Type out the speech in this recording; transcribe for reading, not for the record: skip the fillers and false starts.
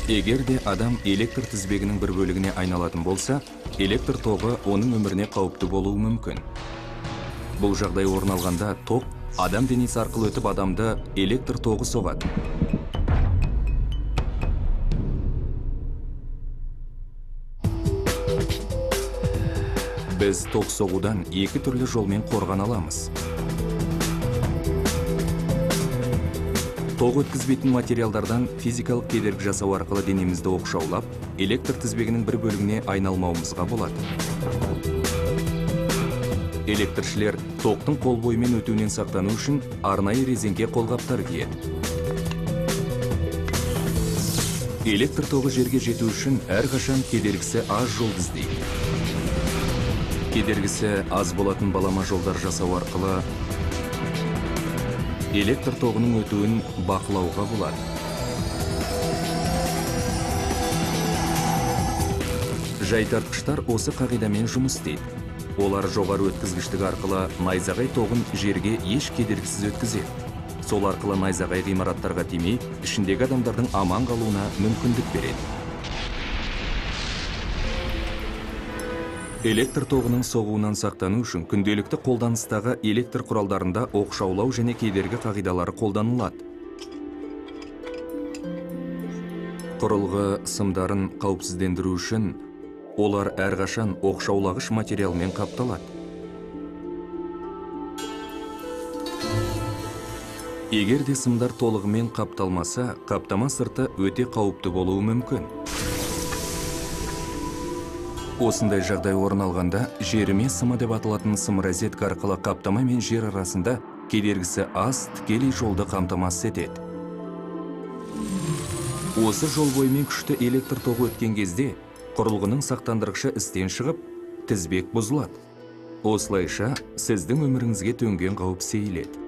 Егер де адам электр тізбегінің бір бөлігіне айналатын болса, электр тоғы оның өміріне қауіпті болуы мүмкін. Бұл жағдай орын алғанда ток адам денесі арқылы өтіп адамды электр тоғы соғады. Біз ток соғудан екі түрлі жолмен қорғана аламыз. Ток өткізбейтін материалдардан физикалық кедергі жасау арқылы денемізді оқшаулап, электр тізбегінің бір бөлігіне айналмауымызға болады. Электршілер токтың қол бойымен өтуінен сақтану үшін арнайы резеңке қолғаптар киеді. Электр тоғы жерге жету үшін әрқашан кедергісі аз жол іздейді. Кедергісі аз болатын балама жолдар жасау арқылы электр тоғының өтуін бақылауға болады. Жайтартқыштар осы қағидамен жұмыс істейді. Олар жоғары өткізгіштік арқылы найзағай тоғын жерге еш кедергісіз өткізеді. Сол арқылы найзағай ғимараттарға тимей, ішіндегі адамдардың аман қалуына мүмкіндік береді. Электр тоғының соғуынан сақтану үшін күнделікті қолданыстағы электр құралдарында оқшаулау және кедергі қағидалары қолданылады. Құрылғы сымдарын қауіпсіздендіру үшін олар әрқашан оқшаулағыш материалмен қапталады. Егер де сымдар толығымен қапталмаса, қаптама сырты өте қауіпті болуы мүмкін. Осындай жағдай орын алғанда, жеріме сымы деп аталатын сым розетка арқылы қаптама мен жер арасында кедергісі аз тікелей жолды қамтамасыз етеді. Осы жол бойымен күшті электр тоғы өткен кезде, құрылғының сақтандырғышы істен шығып, тізбек бұзылады. Осылайша, сіздің өміріңізге төнген қауіп сейіледі.